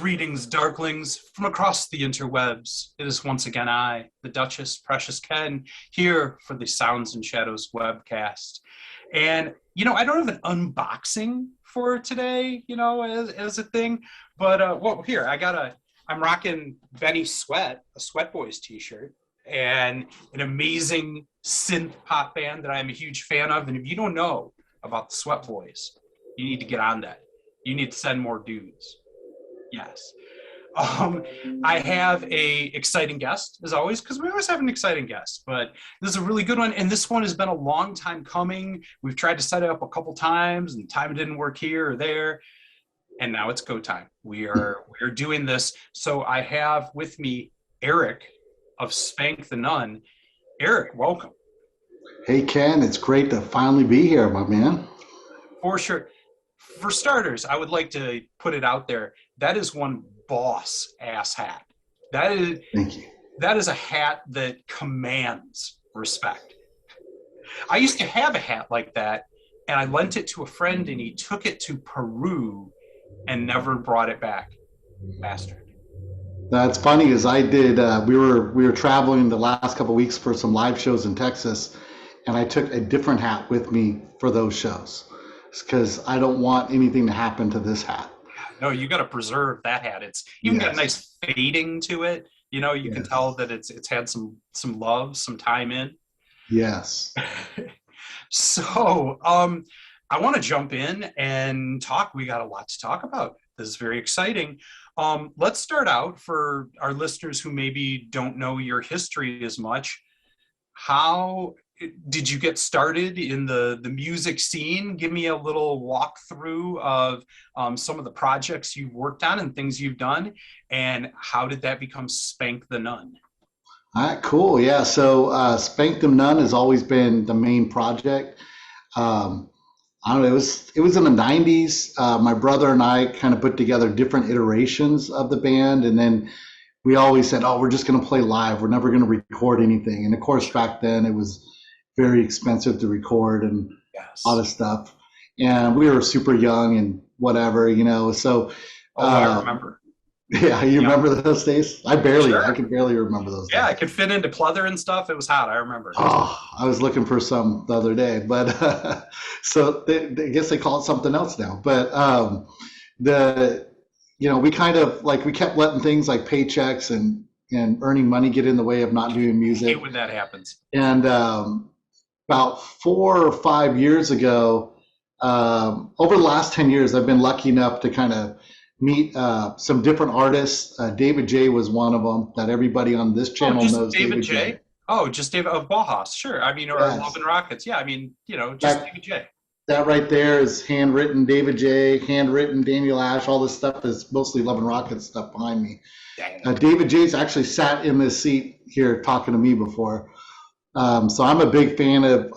Greetings, Darklings, from across the interwebs. It is once again I, the Duchess, Precious Ken, here for the Sounds and Shadows webcast. And, I don't have an unboxing for today, as a thing. But, here, I'm rocking Benny Sweat, a Sweat Boys t-shirt, and an amazing synth pop band that I'm a huge fan of. And if you don't know about the Sweat Boys, you need to get on that. You need to send more dudes. Yes. I have a exciting guest, as always, because we always have an exciting guest, but this is a really good one, and this one has been a long time coming. We've tried to set it up a couple times, and time didn't work here or there, and now it's go time. We are doing this. So I have with me Eric of Spank the Nun. Eric, welcome. Hey, Ken, it's great to finally be here, my man. For sure. For starters, I would like to put it out there. That is one boss ass hat. Thank you. That is a hat that commands respect. I used to have a hat like that, and I lent it to a friend, and he took it to Peru and never brought it back. Bastard. That's funny, as I did. We were traveling the last couple of weeks for some live shows in Texas, and I took a different hat with me for those shows because I don't want anything to happen to this hat. No, you got to preserve that hat. It's even got a nice fading to it. You can tell that it's had some love, some time in. Yes. So, I want to jump in and talk. We got a lot to talk about. This is very exciting. Let's start out for our listeners who maybe don't know your history as much. How did you get started in the music scene? Give me a little walkthrough of some of the projects you've worked on and things you've done, and how did that become Spank the Nun? All right, cool. Yeah, so Spank the Nun has always been the main project. I don't know, it was in the 90s. My brother and I kind of put together different iterations of the band, and then we always said, oh, we're just going to play live. We're never going to record anything. And of course, back then it was very expensive to record and all this stuff. And we were super young and whatever, so. I remember. Yeah, you remember those days? I could barely remember those days. Yeah, I could fit into pleather and stuff. It was hot, I remember. Oh, I was looking for some the other day, but so I guess they call it something else now. But we kind of we kept letting things like paychecks and earning money get in the way of not doing music. I hate when that happens. And about 4 or 5 years ago, over the last 10 years, I've been lucky enough to kind of meet some different artists. David J was one of them that everybody on this channel knows. David J? Oh, just David of Bauhaus, sure. I mean, or Love and Rockets. Yeah, I mean, just David J. That right there is handwritten David J, handwritten Daniel Ash. All this stuff is mostly Love and Rockets stuff behind me. David J's actually sat in this seat here talking to me before. So I'm a big fan of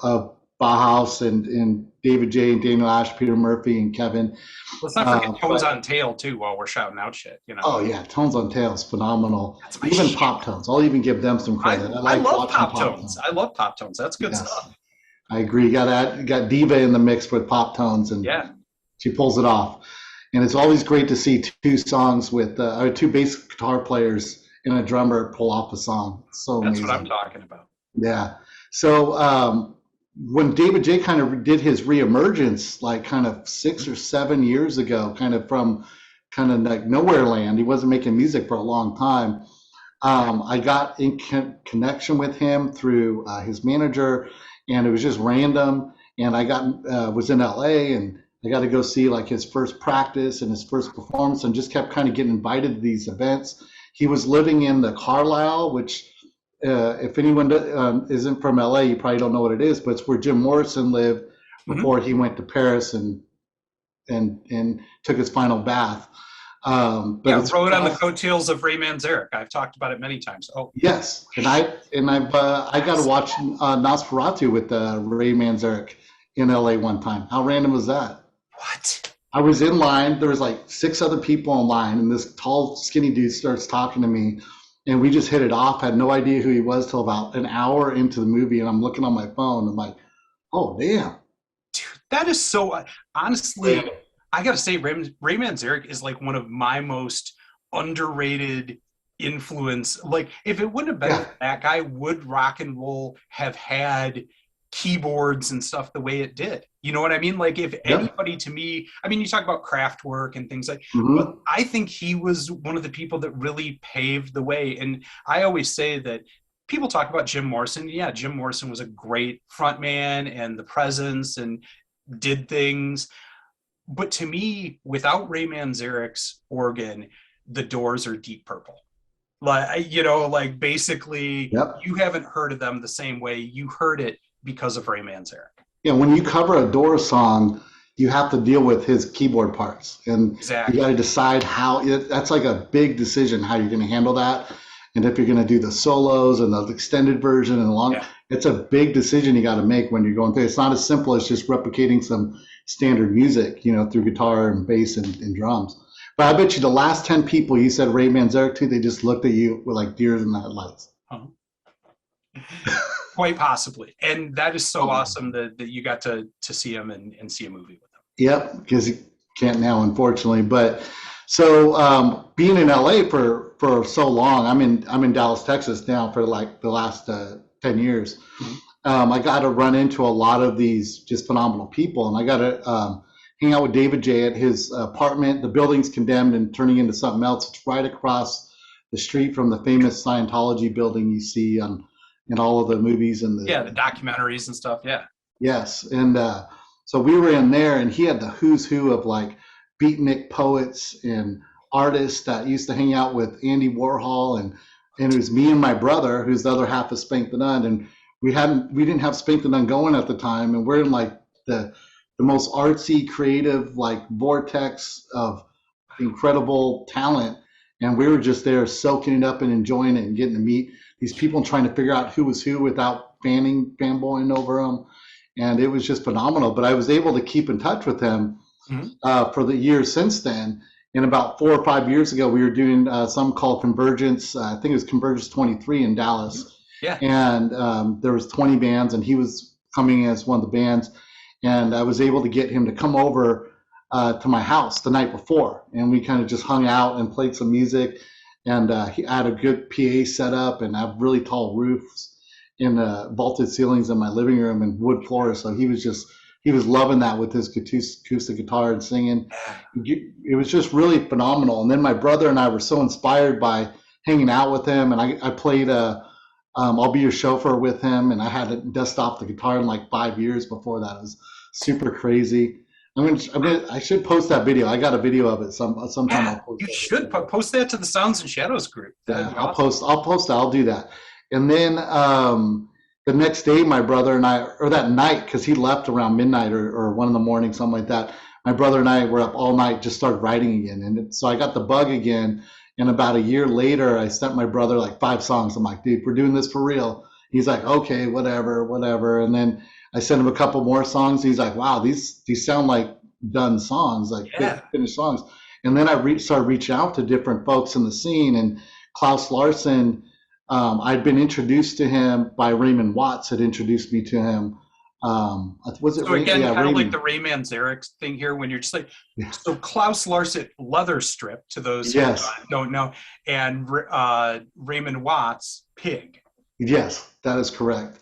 Bauhaus and David J and Daniel Ash, Peter Murphy and Kevin. Let's not forget Tones on Tail too while we're shouting out shit. Oh yeah, Tones on Tail is phenomenal. Even shit. Pop Tones. I'll even give them some credit. I love Pop Tones. I love Pop Tones. That's good stuff. I agree. You got Diva in the mix with Pop Tones, and she pulls it off. And it's always great to see two songs with two bass guitar players and a drummer pull off a song. So that's amazing. What I'm talking about. Yeah. So when David J kind of did his reemergence, kind of 6 or 7 years ago, kind of from kind of like nowhere land, he wasn't making music for a long time. I got in connection with him through his manager, and it was just random. And I was in LA, and I got to go see his first practice and his first performance, and just kept kind of getting invited to these events. He was living in the Carlisle, which if anyone isn't from LA, you probably don't know what it is, but it's where Jim Morrison lived before he went to Paris and took his final bath. But throw it on the coattails of Ray Manzarek. I've talked about it many times. Oh yes, and I got to watch Nosferatu with Ray Manzarek in LA one time. How random was that? What? I was in line. There was 6 other people in line, and this tall, skinny dude starts talking to me. And we just hit it off. Had no idea who he was till about an hour into the movie, and I'm looking on my phone. I'm like, oh, damn. Dude, that is so, honestly, I got to say, Ray Manzarek is one of my most underrated influence. Like, if it wouldn't have been Yeah. for that guy, would rock and roll have had keyboards and stuff the way it did? You know what I mean? Like, if Yep. anybody, to me, I mean, you talk about craft work and things like, but Hmm. I think he was one of the people that really paved the way. And I always say that people talk about Jim Morrison. Yeah, Jim Morrison was a great frontman and the presence and did things. But to me, without Ray Manzarek's organ, the Doors are Deep Purple. Like, like basically, Yep. you haven't heard of them the same way you heard it because of Ray Manzarek. Yeah, when you cover a Doors song, you have to deal with his keyboard parts, and you got Exactly. to decide that's like a big decision how you're going to handle that, and if you're going to do the solos and the extended version and long. Yeah. It's a big decision you got to make when you're going through. It's not as simple as just replicating some standard music, through guitar and bass and drums. But I bet you the last 10 people you said Ray Manzarek to, they just looked at you with like deers in the headlights. Uh-huh. Quite possibly. And that is so Oh, awesome that you got to see him and see a movie with him. yep, because you can't now, unfortunately. But so being in LA for so long, I'm in Dallas, Texas now for like the last 10 years. Mhm. I got to run into a lot of these just phenomenal people, and I got to hang out with David J at his apartment. The building's condemned and turning into something else. It's right across the street from the famous Scientology building you see in all of the movies and Yeah, the the documentaries and stuff. Yeah. yes, and so we were in there, and he had the who's who of like beatnik poets and artists that used to hang out with Andy Warhol, and it was me and my brother, who's the other half of Spank the Nun, and we didn't have Spank the Nun going at the time, and we're in like the most artsy, creative like vortex of incredible talent, and we were just there soaking it up and enjoying it and getting to meet these people and trying to figure out who was who without fanboying over them, and it was just phenomenal. But I was able to keep in touch with him Mhm. for the years since then. And about 4 or 5 years ago, we were doing some called Convergence. I think it was Convergence 23 in Mhm. Dallas, Yeah. and there was 20 bands, and he was coming as one of the bands. And I was able to get him to come over to my house the night before, and we kind of just hung out and played some music. And he had a good PA setup, and I have really tall roofs and vaulted ceilings in my living room and wood floors. So he was loving that with his acoustic guitar and singing. It was just really phenomenal. And then my brother and I were so inspired by hanging out with him, and I played I'll Be Your Chauffeur with him, and I had to dust off the guitar in like 5 years before that. It was super crazy. I should post that video. I got a video of it. Sometime Yeah. I'll post You that should video. post that to the Sounds and Shadows group. That'd Yeah, be I'll awesome. post. I'll post. I'll do that. And then the next day, my brother and I, or that night, because he left around midnight or 1 in the morning, something like that. My brother and I were up all night, just started writing again, so I got the bug again. And about a year later, I sent my brother like 5 songs. I'm like, dude, we're doing this for real. He's like, okay, whatever, whatever. And then I sent him a couple more songs. He's like, wow, these sound like done songs, like Yeah. finished songs. And then started reaching out to different folks in the scene. And Klaus Larson, I'd been introduced to him by Raymond Watts, had introduced me to him. Was it So Ray? again, Yeah, kind of like Raymond. the Ray Manzarek thing here, when you're just like, so Klaus Larson, Leather Strip, to those who Yes, don't know, and Raymond Watts, Pig. yes, that is correct.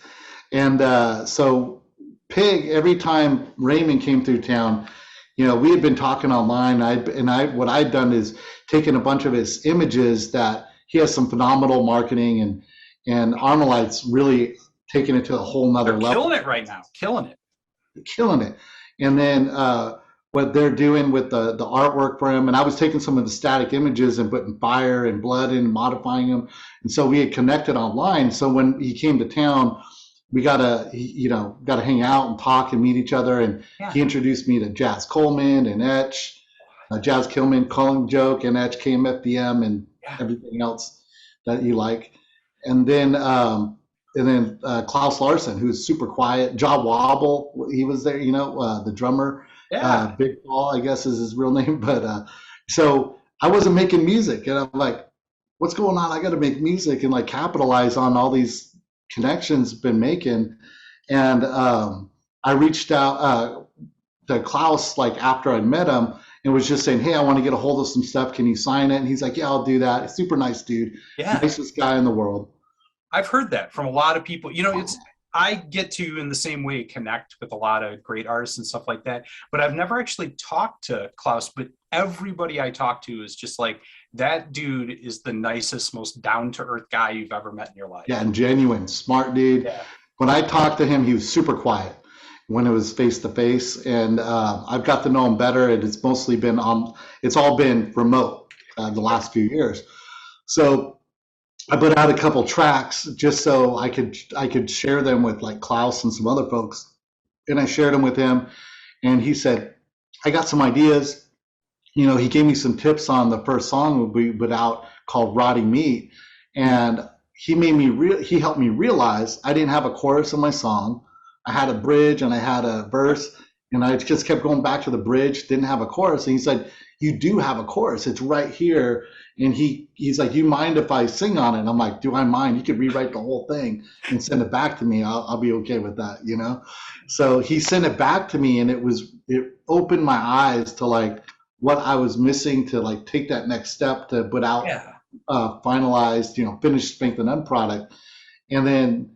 And so Pig, every time Raymond came through town, we had been talking online. What I'd done is taken a bunch of his images that he has some phenomenal marketing, and Armalite's really taken it to a whole nother They're level, killing it right now, killing it. killing it. And then what they're doing with the artwork for him, and I was taking some of the static images and putting fire and blood in and modifying them. And so we had connected online. So when he came to town, we got to hang out and talk and meet each other. And Yeah. he introduced me to Jazz Coleman and Etch, Jazz Coleman, Calling Joke, and Etch, KMFDM, and Yeah. everything else that you like. And then Klaus Larson, who's super quiet. Jaw Wobble, he was there. The drummer. Yeah. Big Paul, I guess is his real name. But so I wasn't making music, and I'm like, what's going on? I got to make music and like capitalize on all these connections been making. And I reached out to Klaus like after I met him, and was just saying, hey, I want to get a hold of some stuff. Can you sign it? And he's like, yeah, I'll do that. Super nice dude. Yeah. Nicest guy in the world. I've heard that from a lot of people. It's I get to in the same way connect with a lot of great artists and stuff like that, but I've never actually talked to Klaus. But everybody I talk to is just like, that dude is the nicest, most down to earth guy you've ever met in your life. Yeah, and genuine, smart dude. Yeah. When I talked to him, he was super quiet when it was face to face, and I've got to know him better, and it's mostly been it's all been remote the last few years. So I put out a couple tracks just so I could share them with like Klaus and some other folks, and I shared them with him, and he said, I got some ideas. He gave me some tips on the first song we put out called Rotting Meat, and he helped me realize I didn't have a chorus in my song. I had a bridge and I had a verse, and I just kept going back to the bridge, didn't have a chorus. And he said, you do have a chorus. It's right here. And he's like, you mind if I sing on it? And I'm like, do I mind? You could rewrite the whole thing and send it back to me. I'll be okay with that, So he sent it back to me, and it opened my eyes to like what I was missing to like take that next step to put out finalized, finished Spank the Nun product. And then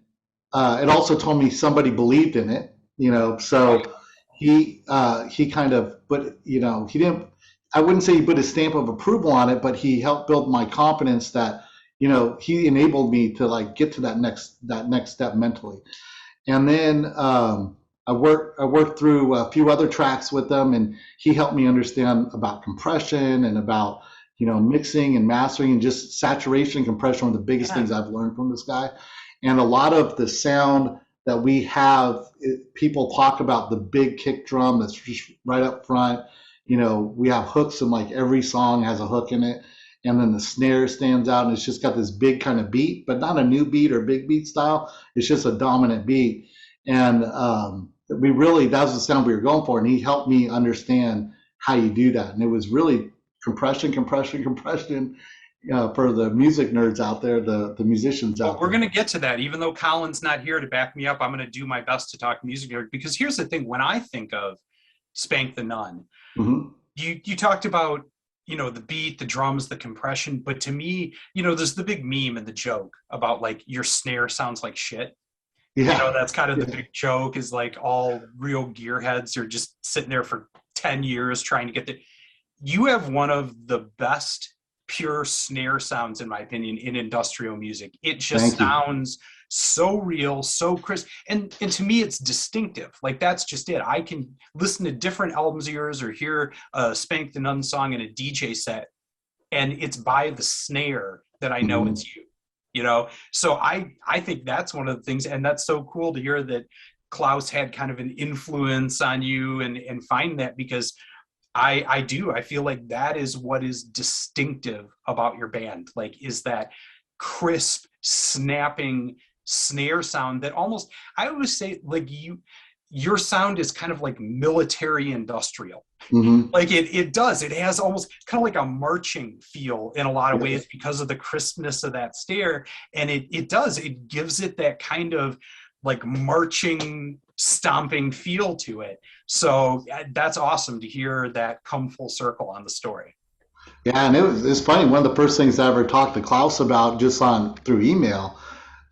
it also told me somebody believed in it, so he kind of, but he didn't, I wouldn't say he put his stamp of approval on it, but he helped build my confidence that, he enabled me to like get to that next step mentally. And then I worked through a few other tracks with them, and he helped me understand about compression and about, mixing and mastering, and just saturation and compression, one of the biggest things I've learned from this guy. And a lot of the sound that we have, people talk about the big kick drum that's just right up front. We have hooks, and like every song has a hook in it. And then the snare stands out, and it's just got this big kind of beat, but not a new beat or big beat style. It's just a dominant beat. And that was the sound we were going for. And he helped me understand how you do that. And it was really compression for the music nerds out there, the musicians out there. We're going to get to that. Even though Colin's not here to back me up, I'm going to do my best to talk music nerd, because here's the thing. When I think of Spank the Nun, you talked about, the beat, the drums, the compression, but to me, there's the big meme and the joke about like your snare sounds like shit. Yeah. That's kind of the big joke, is like all real gearheads are just sitting there for 10 years trying to get you have one of the best pure snare sounds, in my opinion, in industrial music. It just sounds so real, so crisp, and to me it's distinctive. Like, that's just it. I can listen to different albums of yours or hear a Spank the Nun song in a DJ set, and it's by the snare that I know it's you. So I think that's one of the things, and that's so cool to hear that Klaus had kind of an influence on you and find that, because I feel like that is what is distinctive about your band, like, is that crisp, snapping snare sound that almost, I always say, like, your sound is kind of like military industrial. Like it has almost kind of like a marching feel in a lot of ways because of the crispness of that snare. And it gives it that kind of like marching, stomping feel to it. So that's awesome to hear that come full circle on the story. Yeah, and it's funny. One of the first things I ever talked to Klaus about just through email,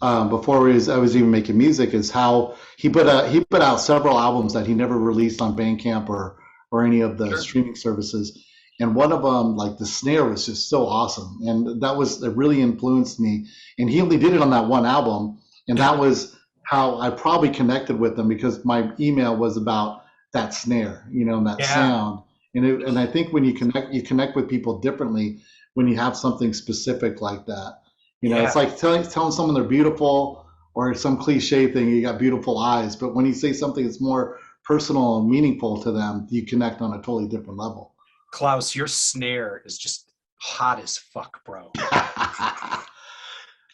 before I was even making music, is how he put out several albums that he never released on Bandcamp or any of the streaming services. And one of them, like, the snare was just so awesome, and it really influenced me. And he only did it on that one album, and that was how I probably connected with him, because my email was about that snare, and that sound. And I think when you connect with people differently when you have something specific like that. It's like telling someone they're beautiful, or some cliche thing, you got beautiful eyes. But when you say something that's more personal and meaningful to them, you connect on a totally different level. Klaus, your snare is just hot as fuck, bro.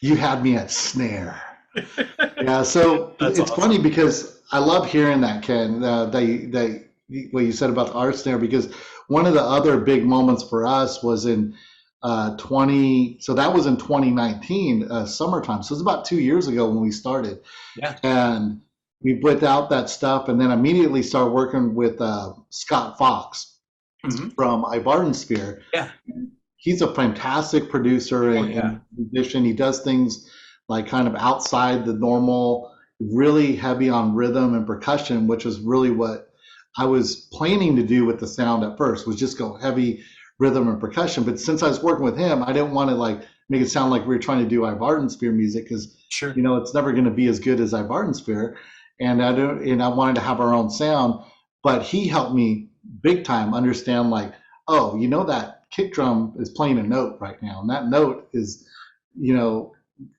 You had me at snare. Yeah, so it's awesome. Funny because I love hearing that, Ken, what you said about the art snare, because one of the other big moments for us was in so that was in 2019, summertime. So it was about 2 years ago when we started. Yeah. And we put out that stuff, and then immediately started working with Scott Fox. Hmm. from Ivardensphere. Yeah. He's a fantastic producer Oh, and yeah. musician. He does things like kind of outside the normal, really heavy on rhythm and percussion, which is really what I was planning to do with the sound at first, was just go heavy rhythm and percussion. But since I was working with him, I didn't want to like make it sound like we were trying to do Ivardensphere music because Sure. it's never going to be as good as Ivardensphere, and I wanted to have our own sound. But he helped me big time understand like, oh, that kick drum is playing a note right now, and that note is, you know,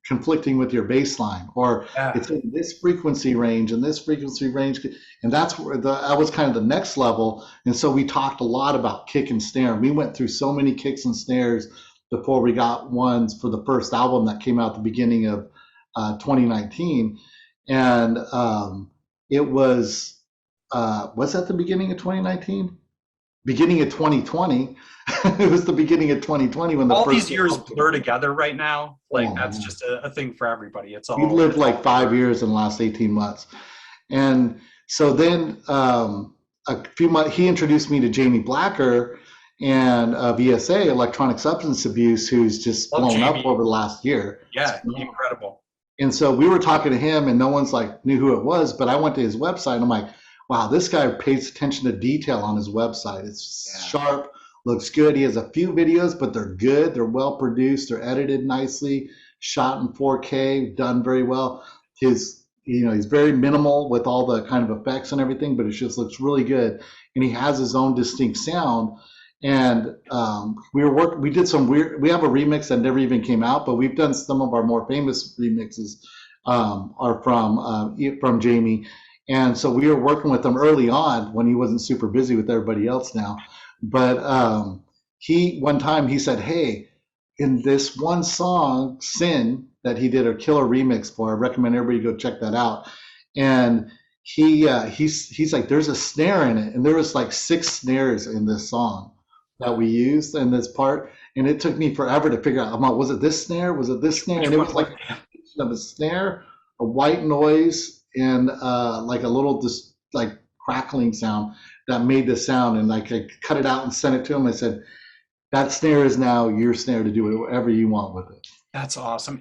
conflicting with your bass line, or Yeah. it's in this frequency range and this frequency range, and that's where that was kind of the next level. And so we talked a lot about kick and snare. We went through so many kicks and snares before we got ones for the first album that came out at the beginning of 2019, and it was that the beginning of 2019? Beginning of 2020. It was the beginning of 2020 when the All first these years blur together right now. Like oh that's man, just a thing for everybody. we lived like 5 years in the last 18 months. And so then a few months, he introduced me to Jamie Blacker and VSA, Electronic Substance Abuse, who's just Love blown up Jamie. over the last year. Yeah, incredible. And so we were talking to him, and no one's like knew who it was. But I went to his website, and I'm like, wow, this guy pays attention to detail on his website. It's Yeah. sharp, looks good. He has a few videos, but they're good. They're well produced. They're edited nicely, shot in 4K, done very well. He's very minimal with all the kind of effects and everything, but it just looks really good. And he has his own distinct sound. And we did some weird. We have a remix that never even came out, but we've done some of our more famous remixes are from Jamie. And so we were working with him early on when he wasn't super busy with everybody else now. But he one time he said, "Hey, in this one song, Sin, that he did a killer remix for, I recommend everybody go check that out." And he's like, "There's a snare in it," and there was like 6 snares in this song that we used in this part, and it took me forever to figure out. I'm like, was it this snare? Was it this snare? Which And it one was was like of a snare, a white noise, and like a little just like crackling sound that made the sound. And like I cut it out and sent it to him. I said, that snare is now your snare to do whatever you want with it. That's awesome.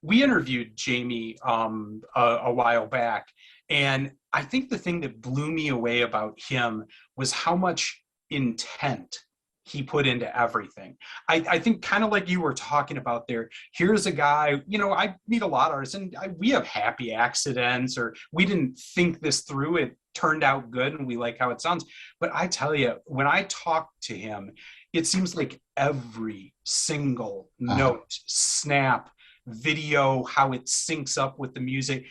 We interviewed Jamie a while back, and I think the thing that blew me away about him was how much intent he put into everything. I think kind of like you were talking about there, here's a guy, I meet a lot of artists and we have happy accidents or we didn't think this through. It turned out good and we like how it sounds. But I tell you, when I talk to him, it seems like every single note, snap, video, how it syncs up with the music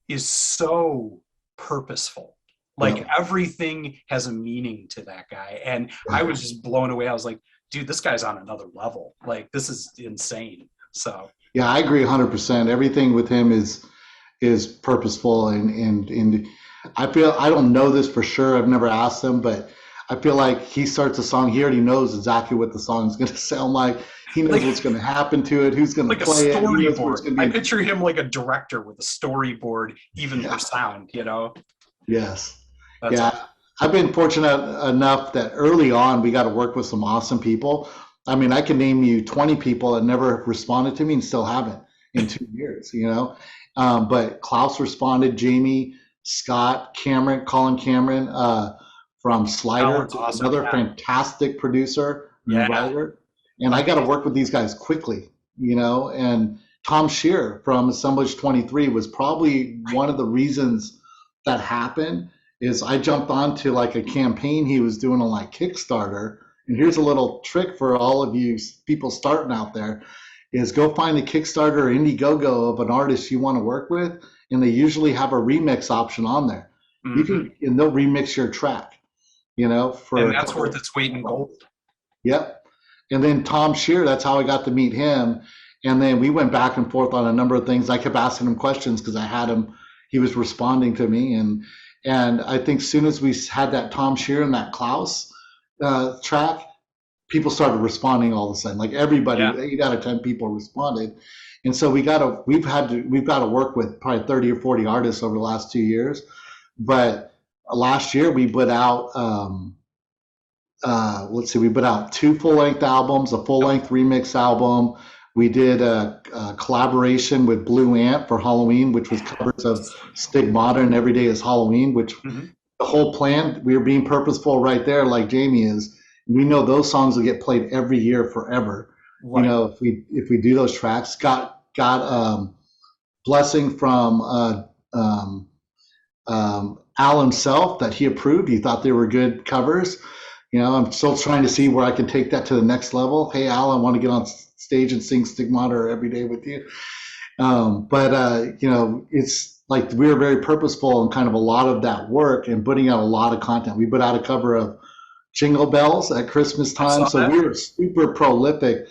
is so purposeful. Like everything has a meaning to that guy. And I was just blown away. I was like, dude, this guy's on another level. Like, this is insane. So yeah, I agree 100%. Everything with him is purposeful, and I feel, I don't know this for sure. I've never asked him, but I feel like he starts a song, he already knows exactly what the song is going to sound like. He knows what's going to happen to it, who's going to play it. Like a storyboard. I picture him like a director with a storyboard, even for sound, Yes. That's Yeah. awesome. I've been fortunate enough that early on we got to work with some awesome people. I mean, I can name you 20 people that never responded to me and still haven't in 2 years. But Klaus responded, Jamie, Scott, Cameron, Colin Cameron from Slider, Awesome. another fantastic producer and writer. And I got to work with these guys quickly. And Tom Shear from Assemblage 23 was probably one of the reasons that happened. Is I jumped onto like a campaign he was doing on like Kickstarter. And here's a little trick for all of you people starting out there, is go find a Kickstarter or Indiegogo of an artist you want to work with, and they usually have a remix option on there. Mm-hmm. And they'll remix your track, and that's worth its weight in gold. Yep. And then Tom Shear, that's how I got to meet him. And then we went back and forth on a number of things. I kept asking him questions because I had him, he was responding to me. And I think as soon as we had that Tom Shear and that Klaus track, people started responding all of a sudden. Like everybody, 8 out of 10 people responded. And so we've got to work with probably 30 or 40 artists over the last 2 years. But last year we put out let's see, we put out two full-length albums, a full-length remix album. We did a collaboration with Blue Ant for Halloween, which was covers of Stigmata and Every Day is Halloween, which Mhm. the whole plan, we were being purposeful right there, like Jamie is. We know those songs will get played every year forever. You Right. know, if we do those tracks, got blessing from Al himself that he approved. He thought they were good covers. You know, I'm still trying to see where I can take that to the next level. Hey, Al, I want to get on stage and sing Stigmata every day with you. You know, it's like we were very purposeful in kind of a lot of that work and putting out a lot of content. We put out a cover of Jingle Bells at Christmas I time. saw So that. we were super prolific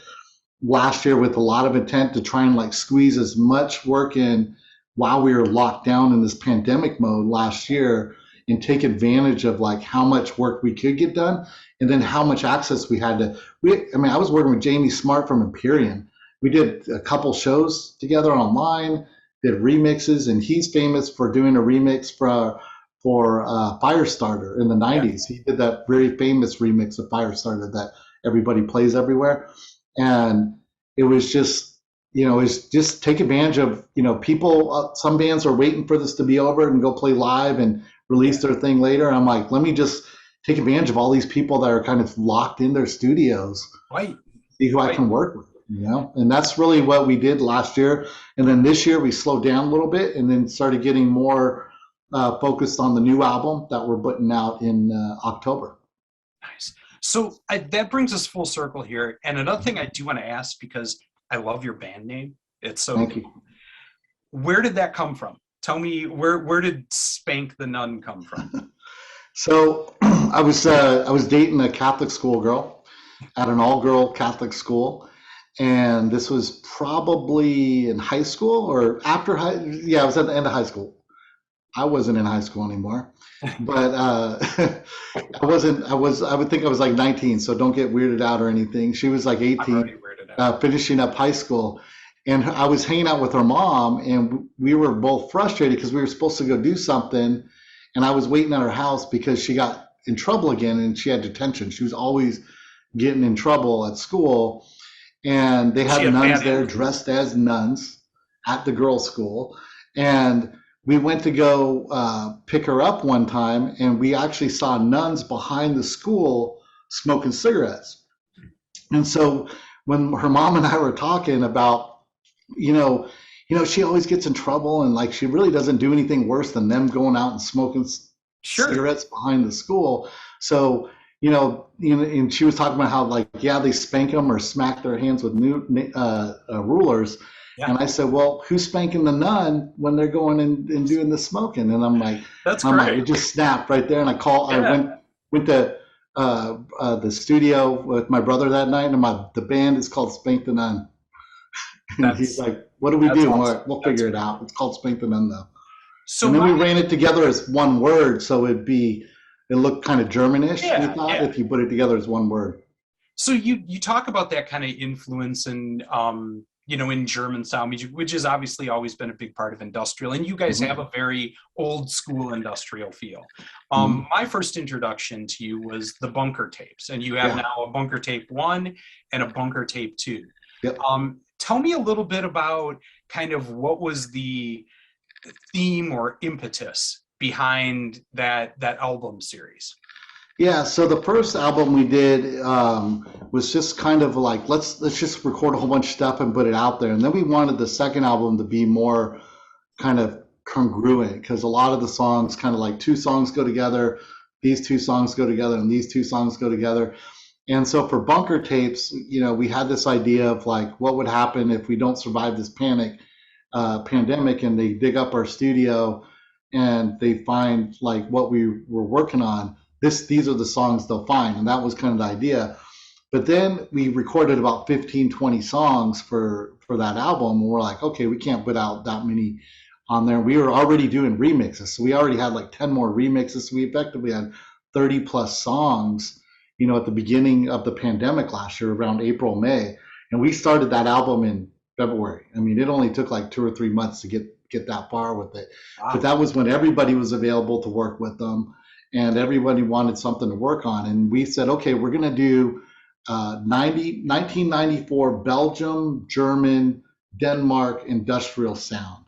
last year with a lot of intent to try and like squeeze as much work in while we were locked down in this pandemic mode last year and take advantage of like how much work we could get done and then how much access we had to I mean I was working with Jamie Smart from Empyrean. We did a couple shows together online, did remixes, and he's famous for doing a remix for Firestarter in the Yeah. 90s. He did that very famous remix of Firestarter that everybody plays everywhere. And it was just, you know, it's just take advantage of, you know, people, some bands are waiting for this to be over and go play live and release Yeah. their thing later. I'm like, let me just take advantage of all these people that are kind of locked in their studios, Right. see who I Right. can work with, you know? And that's really what we did last year. And then this year we slowed down a little bit and then started getting more focused on the new album that we're putting out in October. Nice. So that brings us full circle here. And another thing I do want to ask, because I love your band name. It's so Thank cool. you. Where did that come from? Tell me, where did Spank the Nun come from? So I was dating a Catholic school girl at an all-girl Catholic school, and this was probably in high school or after high. Yeah, it was at the end of high school. I wasn't in high school anymore, but I wasn't. I was. I would think I was like 19, so don't get weirded out or anything. She was like I'm already 18, weirded out. finishing up high school, and I was hanging out with her mom, and we were both frustrated because we were supposed to go do something, and I was waiting at her house because she got in trouble again, and she had detention. She was always getting in trouble at school, and they She had had nuns bad there influence. dressed as nuns at the girls' school, and we went to go pick her up one time, and we actually saw nuns behind the school smoking cigarettes. And so when her mom and I were talking about, you know, she always gets in trouble, and like she really doesn't do anything worse than them going out and smoking Sure. cigarettes behind the school. So, and she was talking about how like, yeah, they spank them or smack their hands with new rulers. Yeah. And I said, well, who's spanking the nun when they're going and doing the smoking? And That's I'm like, great. it just snapped right there. And I Yeah. went to the studio with my brother that night, and the band is called Spank the Nun. And he's That's like, what do we that's do? awesome. We'll That's figure it great. out. It's called Spank the Nun though. So And then we my ran it together as one word, so it looked kind of Germanish, we yeah, thought, yeah. if you put it together as one word. So you talk about that kind of influence and in German sound music, which has obviously always been a big part of industrial, and you guys have Hmm. a very old school industrial feel. Hmm. My first introduction to you was the Bunker tapes, and you have Yeah. now a Bunker Tape 1 and a Bunker Tape 2. Yep. Tell me a little bit about kind of what was the theme or impetus behind that album series. Yeah, so the first album we did was just kind of like let's just record a whole bunch of stuff and put it out there, and then we wanted the second album to be more kind of congruent because a lot of the songs kind of like two songs go together, these two songs go together, and these two songs go together. And so for Bunker Tapes, we had this idea of like what would happen if we don't survive this pandemic, and they dig up our studio and they find like what we were working on. These are the songs they'll find, and that was kind of the idea. But then we recorded about 15, 20 songs for that album, and we're like, okay, we can't put out that many on there. We were already doing remixes, so we already had like 10 more remixes. So we effectively had 30 plus songs, at the beginning of the pandemic last year, around April, May, and we started that album in February. I mean, it only took like 2 or 3 months to get that far with it, but Wow. that was when everybody was available to work with them. and everybody wanted something to work on. And we said, okay, we're going to do 1994 Belgium, German, Denmark industrial sound.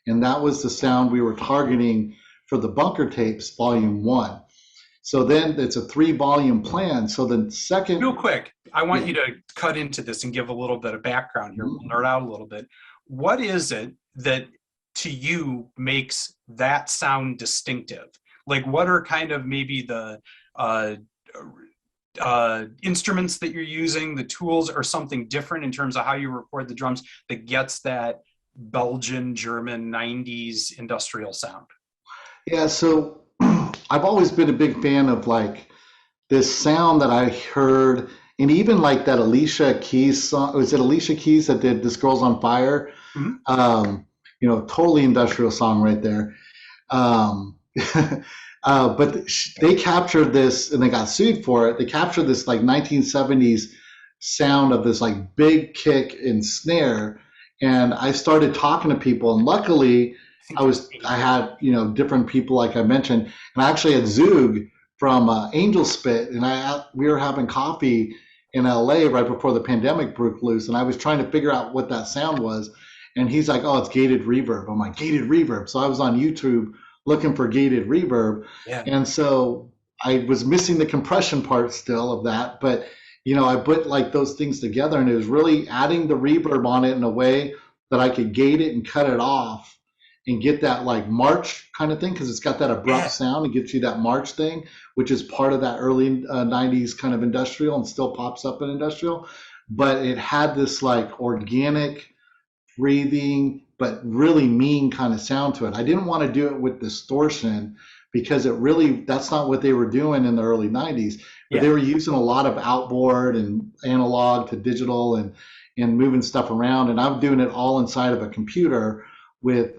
And that was the sound we were targeting for the Bunker Tapes Volume 1. So then it's a 3-volume plan. So the second. Real quick, I want Yeah. you to cut into this and give a little bit of background here. We'll nerd out a little bit. What is it that to you makes that sound distinctive? Like, what are kind of maybe the instruments that you're using, the tools, or something different in terms of how you record the drums that gets that Belgian, German 90s industrial sound? Yeah, so I've always been a big fan of like this sound that I heard, and even like that Alicia Keys song. Was it Alicia Keys that did "This Girl's on Fire"? Mm-hmm. Totally industrial song right there. But they captured this, and they got sued for it. They captured this like 1970s sound of this like big kick and snare, and I started talking to people, and luckily I had different people like I mentioned, and I actually had Zug from Angel Spit, and we were having coffee in LA right before the pandemic broke loose, and I was trying to figure out what that sound was, and he's like, "Oh, it's gated reverb." I'm like, "Gated reverb." So I was on YouTube looking for gated reverb, and so I was missing the compression part still of that, but I put like those things together, and it was really adding the reverb on it in a way that I could gate it and cut it off and get that like march kind of thing, because it's got that abrupt sound. It gives you that march thing, which is part of that early 90s kind of industrial and still pops up in industrial. But it had this like organic, breathing, but really mean kind of sound to it. I didn't want to do it with distortion because that's not what they were doing in the early 90s. But they were using a lot of outboard and analog to digital and moving stuff around. And I'm doing it all inside of a computer with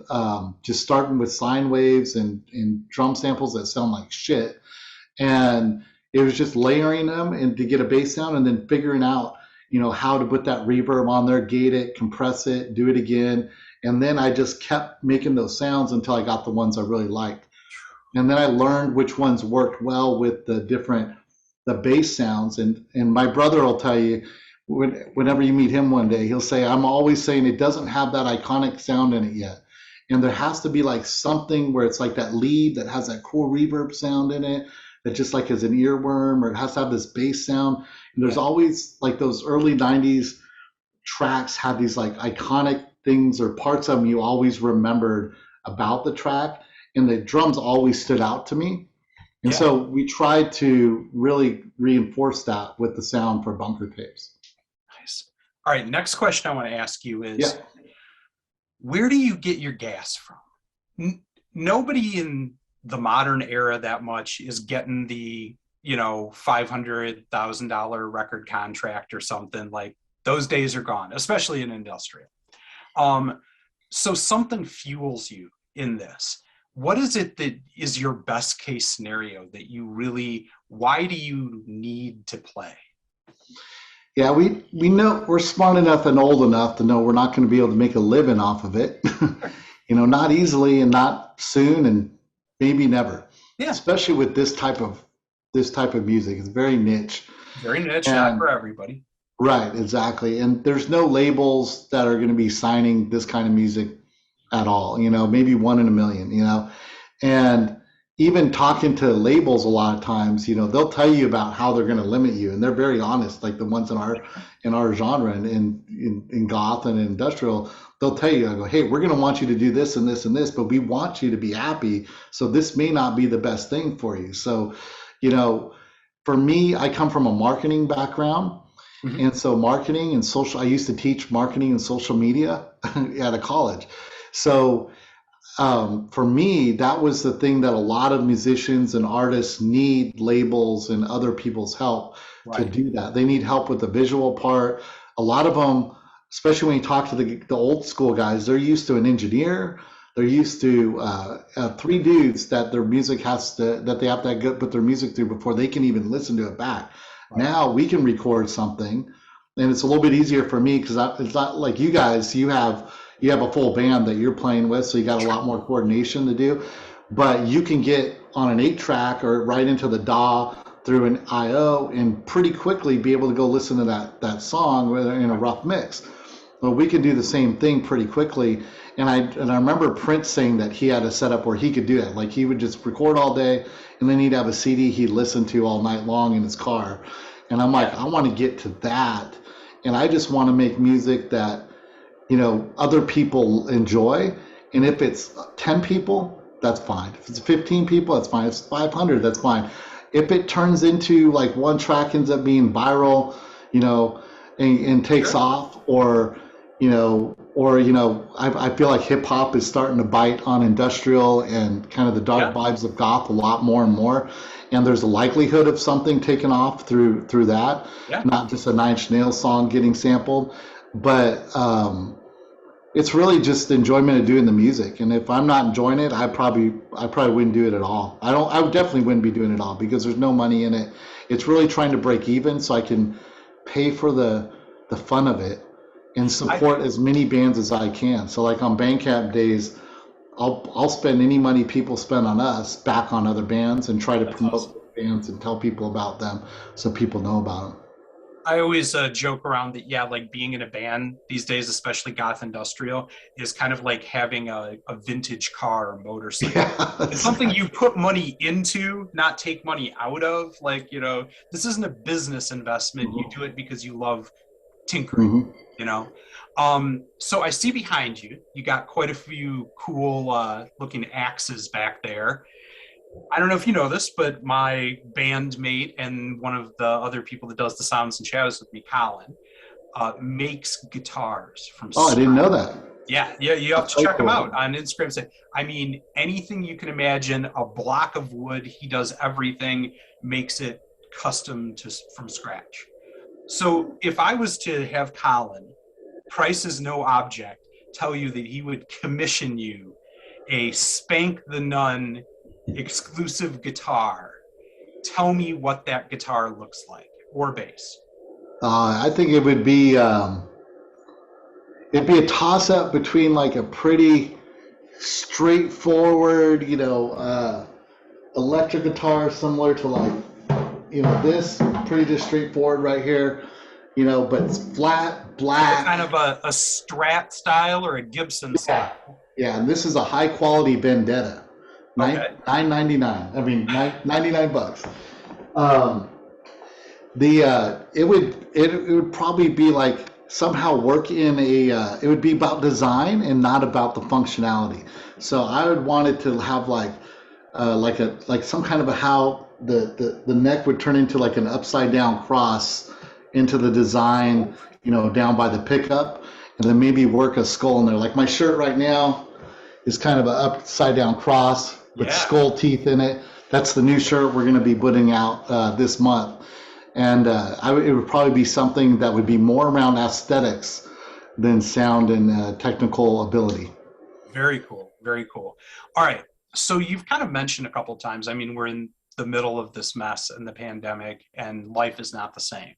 just starting with sine waves and drum samples that sound like shit. And it was just layering them and to get a bass sound, and then figuring out, how to put that reverb on there, gate it, compress it, do it again. And then I just kept making those sounds until I got the ones I really liked. And then I learned which ones worked well with the bass sounds. And my brother will tell you, whenever you meet him one day, he'll say, I'm always saying it doesn't have that iconic sound in it yet. And there has to be like something where it's like that lead that has that cool reverb sound in it that just like is an earworm, or it has to have this bass sound. And there's always like those early 90s tracks had these like iconic things or parts of them you always remembered about the track. And the drums always stood out to me. And so we tried to really reinforce that with the sound for Bunker Tapes. Nice. All right, next question I want to ask you is, where do you get your gas from? Nobody in the modern era that much is getting the, $500,000 record contract or something. Like, those days are gone, especially in industrial. So something fuels you in this. What is it that is your best case scenario that you really, why do you need to play? Yeah, we know we're smart enough and old enough to know we're not going to be able to make a living off of it. Not easily and not soon and maybe never. Yeah. Especially with this type of music. It's very niche. Very niche, not for everybody. Right, exactly. And there's no labels that are going to be signing this kind of music at all, maybe 1 in a million, and even talking to labels a lot of times, they'll tell you about how they're going to limit you, and they're very honest, like the ones in our genre and in goth and industrial. They'll tell you, I go, hey, we're going to want you to do this and this and this, but we want you to be happy, so this may not be the best thing for you. So for me, I come from a marketing background. Mm-hmm. And so marketing and social, I used to teach marketing and social media at a college. So for me, that was the thing that a lot of musicians and artists need labels and other people's help to do that. They need help with the visual part. A lot of them, especially when you talk to the old school guys, they're used to an engineer. They're used to 3 dudes that their music that they have to put their music through before they can even listen to it back. Right. Now we can record something, and it's a little bit easier for me because it's not like you guys. You have a full band that you're playing with, so you got a lot more coordination to do. But you can get on an 8 track or right into the DAW through an IO and pretty quickly be able to go listen to that song whether in a rough mix. Well, we can do the same thing pretty quickly. And I remember Prince saying that he had a setup where he could do it. Like he would just record all day and then he'd have a CD he'd listen to all night long in his car. And I'm like, I want to get to that. And I just want to make music that, other people enjoy. And if it's 10 people, that's fine. If it's 15 people, that's fine. If it's 500, that's fine. If it turns into like one track ends up being viral, and takes off, or I feel like hip hop is starting to bite on industrial and kind of the dark vibes of goth a lot more and more. And there's a likelihood of something taking off through that, not just a Nine Inch Nails song getting sampled, but it's really just the enjoyment of doing the music. And if I'm not enjoying it, I probably wouldn't do it at all. I definitely wouldn't be doing it all because there's no money in it. It's really trying to break even so I can pay for the fun of it and support as many bands as I can. So like on Bandcamp days, I'll spend any money people spend on us back on other bands and try to promote bands and tell people about them so people know about them. I always joke around that, like being in a band these days, especially goth industrial, is kind of like having a vintage car or motorcycle. It's something you put money into, not take money out of. Like, this isn't a business investment. You do it because you love tinkering, So I see behind you, you got quite a few cool looking axes back there. I don't know if you know this, but my bandmate and one of the other people that does the Sounds and Shadows with me, Colin, makes guitars from I didn't know that. Yeah, you have to check him out on Instagram. I mean, anything you can imagine, a block of wood, he does everything, makes it custom from scratch. So if I was to have Colin, price is no object, tell you that he would commission you a Spank the Nun exclusive guitar, tell me what that guitar looks like, or bass. I think it would be it'd be a toss up between like a pretty straightforward, electric guitar similar to like, this pretty just straightforward right here, but it's flat black. So kind of a Strat style or a Gibson style. Yeah, and this is a high quality Vendetta. $9.99. I mean, $99. It would probably be like somehow work in it would be about design and not about the functionality. So I would want it to have like some kind of how the neck would turn into like an upside down cross into the design, down by the pickup, and then maybe work a skull in there. Like my shirt right now is kind of an upside down cross with skull teeth in it. That's the new shirt we're going to be putting out this month. And it would probably be something that would be more around aesthetics than sound and technical ability. Very cool. Very cool. All right. So you've kind of mentioned a couple of times, I mean, we're in the middle of this mess and the pandemic and life is not the same.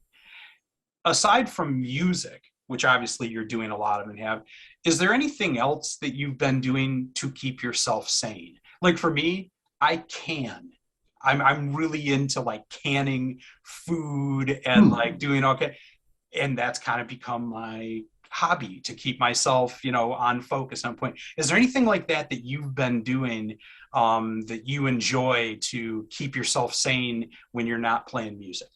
Aside from music, which obviously you're doing a lot of and have, is there anything else that you've been doing to keep yourself sane? Like for me, I'm really into like canning food and like doing okay. And that's kind of become my hobby to keep myself, on focus, on point. Is there anything like that you've been doing that you enjoy to keep yourself sane when you're not playing music?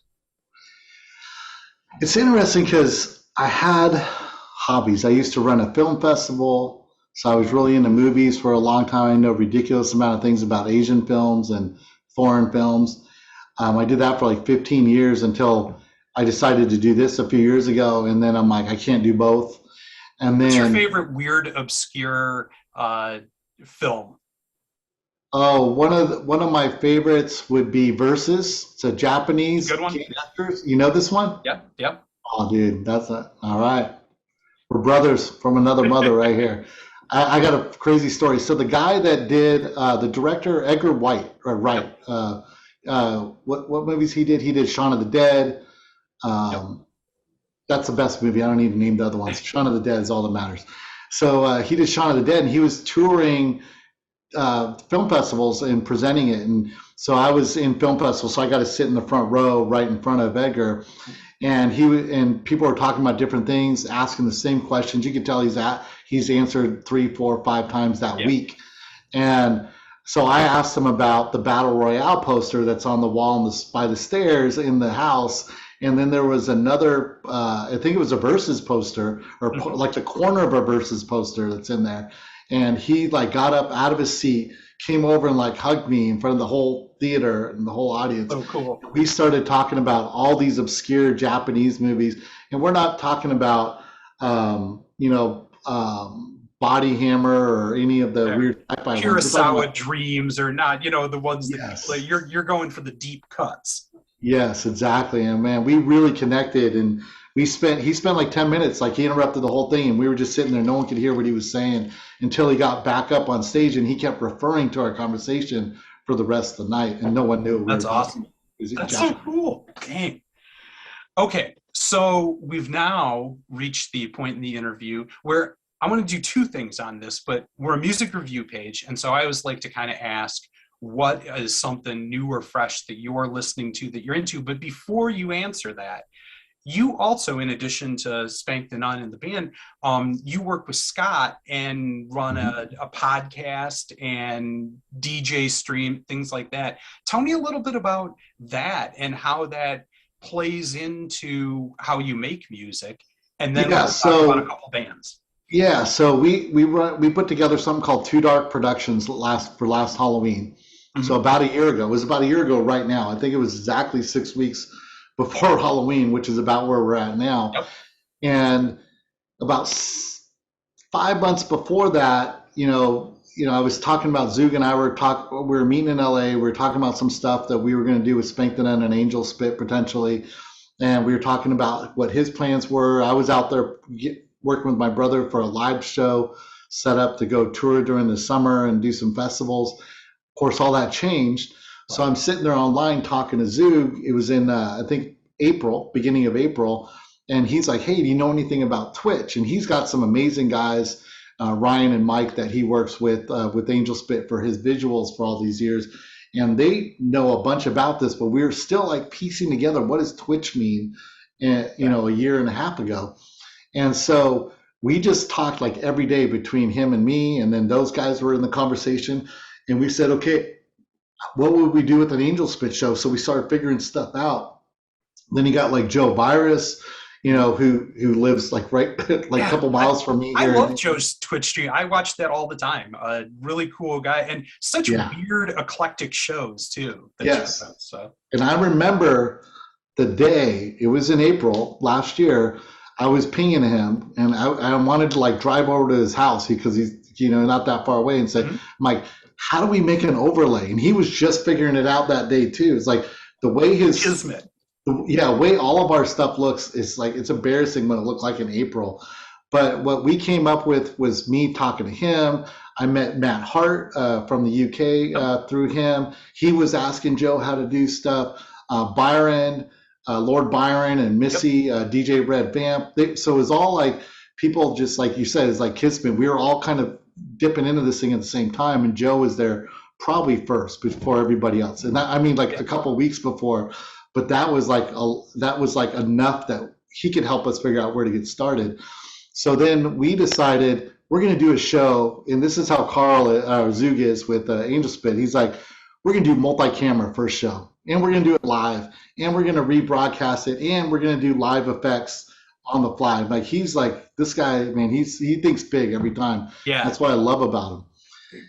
It's interesting because I had hobbies. I used to run a film festival. So I was really into movies for a long time. I know a ridiculous amount of things about Asian films and foreign films. I did that for like 15 years until I decided to do this a few years ago. And then I'm like, I can't do both. And then, what's your favorite weird, obscure film? Oh, one of my favorites would be Versus. It's a Japanese. Good one. Actors. You know this one? Yep. Oh, dude, all right. We're brothers from another mother right here. I got a crazy story. So the guy that did the director Edgar Wright. What movies he did? He did Shaun of the Dead. That's the best movie. I don't need to name the other ones. Shaun of the Dead is all that matters. So he did Shaun of the Dead, and he was touring film festivals and presenting it. And so I was in film festivals, so I got to sit in the front row right in front of Edgar. And and people were talking about different things, asking the same questions. You could tell he's answered 3, 4, 5 times that Yeah. week. And so I asked him about the Battle Royale poster that's on the wall by the stairs in the house. And then there was another, I think it was a Versus poster, or like the corner of a Versus poster that's in there. And he like got up out of his seat, came over and like hugged me in front of the whole theater and the whole audience. Oh, cool. We started talking about all these obscure Japanese movies, and we're not talking about, Body Hammer or any of the weird sci-fi ones. Kurosawa Dreams, or not, the ones that Yes. play. You're going for the deep cuts. Yes, exactly. And man, we really connected, and he spent like 10 minutes, like he interrupted the whole thing, and we were just sitting there. No one could hear what he was saying until he got back up on stage, and he kept referring to our conversation for the rest of the night, and no one knew. That's awesome. That's so cool. Dang. Okay, so we've now reached the point in the interview where I want to do 2 things on this, but we're a music review page, and so I always like to kind of ask, what is something new or fresh that you're listening to, that you're into? But before you answer that, you also, in addition to Spank the Nun and the band, you work with Scott and run a podcast and DJ stream, things like that. Tell me a little bit about that and how that plays into how you make music, and then we'll talk about a couple bands. Yeah, so we put together something called Too Dark Productions last Halloween. So about a year ago, it was about a year ago right now. I think it was exactly 6 weeks before Halloween, which is about where we're at now. Yep. And about 5 months before that, I was talking about Zug and I we were meeting in LA. We were talking about some stuff that we were going to do with SPANKTHENUN and Angel Spit potentially. And we were talking about what his plans were. I was out there working with my brother for a live show set up to go tour during the summer and do some festivals. Of course, all that changed. Wow. So I'm sitting there online talking to Zug. It was in, I think, beginning of April. And he's like, hey, do you know anything about Twitch? And he's got some amazing guys, Ryan and Mike, that he works with Angel Spit for his visuals for all these years. And they know a bunch about this, but we're still like piecing together, what does Twitch mean, a year and a half ago. And so we just talked like every day between him and me, and then those guys were in the conversation. And we said, okay, what would we do with an Angel Spit show? So we started figuring stuff out. Then you got like Joe Virus, who lives like a couple miles from me here. I love Joe's Twitch stream. I watch that all the time. A really cool guy, and such weird, eclectic shows too. Yes. So. And I remember the day, it was in April last year, I was pinging him, and I wanted to like drive over to his house because he's not that far away, and say, Mike, how do we make an overlay? And he was just figuring it out that day too. It's like the way the way all of our stuff looks is like, it's embarrassing what it looked like in April. But what we came up with was me talking to him. I met Matt Hart from the UK through him. He was asking Joe how to do stuff. Byron. Lord Byron and Missy, DJ Red Vamp. So it was all like people, just like you said, it's like Kismet. We were all kind of dipping into this thing at the same time, and Joe was there probably first before everybody else. And that, I mean, like a couple weeks before, but that was like enough that he could help us figure out where to get started. So then we decided we're going to do a show, and this is how Carl Zug is with Angel Spit. He's like, we're going to do multi-camera first show, and we're going to do it live, and we're going to rebroadcast it, and we're going to do live effects on the fly. Like, he's like, this guy, man, he thinks big every time. Yeah. That's what I love about him.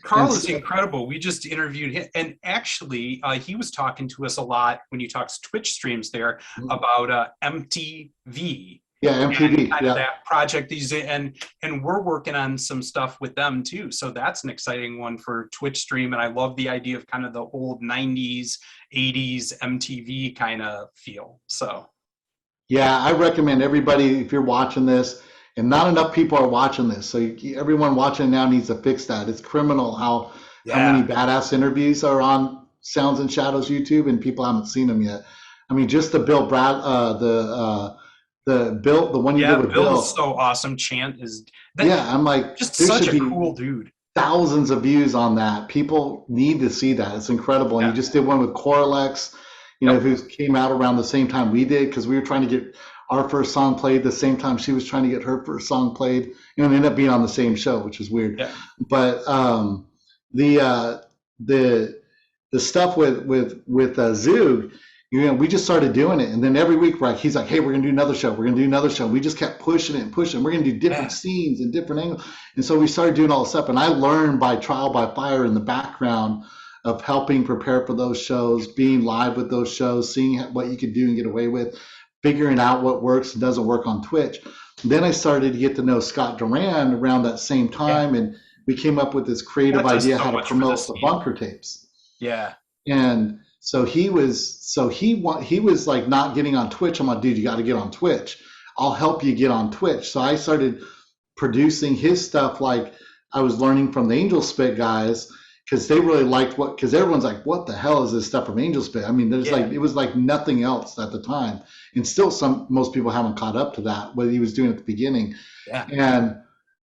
Carl is incredible. We just interviewed him, and actually he was talking to us a lot when you talk Twitch streams there about MTV. Yeah, MTV. Kind of that project he's in, and we're working on some stuff with them too. So that's an exciting one for Twitch stream, and I love the idea of kind of the old 90s, 80s MTV kind of feel. So yeah, I recommend everybody, if you're watching this, and not enough people are watching this, so everyone watching now needs to fix that. It's criminal how many badass interviews are on Sounds and Shadows YouTube, and people haven't seen them yet. I mean, just the Bill the one you did with Bill. Bill's so awesome. Chant is I'm like, just such a cool dude. thousands of views on that. People need to see that. It's incredible. And you Yeah. just did one with Coralex, Yep. who came out around the same time we did because we were trying to get our first song played the same time she was trying to get her first song played. It ended up being on the same show, which is weird. Yeah. But the uh, the the stuff with Zug, we just started doing it, and then every week, right, he's like, "Hey, we're gonna do another show. We're gonna do another show." We just kept pushing it and pushing. We're gonna do different Yeah. scenes and different angles, and so we started doing all this stuff. And I learned by trial by fire in the background of helping prepare for those shows, being live with those shows, seeing what you could do and get away with, figuring out what works and doesn't work on Twitch. Then I started to get to know Scott Duran around that same Yeah. time, and we came up with this creative That does idea so how to much for promote this the team. bunker tapes. Yeah. And so he was like not getting on Twitch. I'm like, dude, you got to get on Twitch. I'll help you get on Twitch. So I started producing his stuff. Like I was learning from the Angel Spit guys because they really liked because everyone's like, what the hell is this stuff from Angel Spit? I mean, it was like nothing else at the time. And still most people haven't caught up to that, what he was doing at the beginning. Yeah. And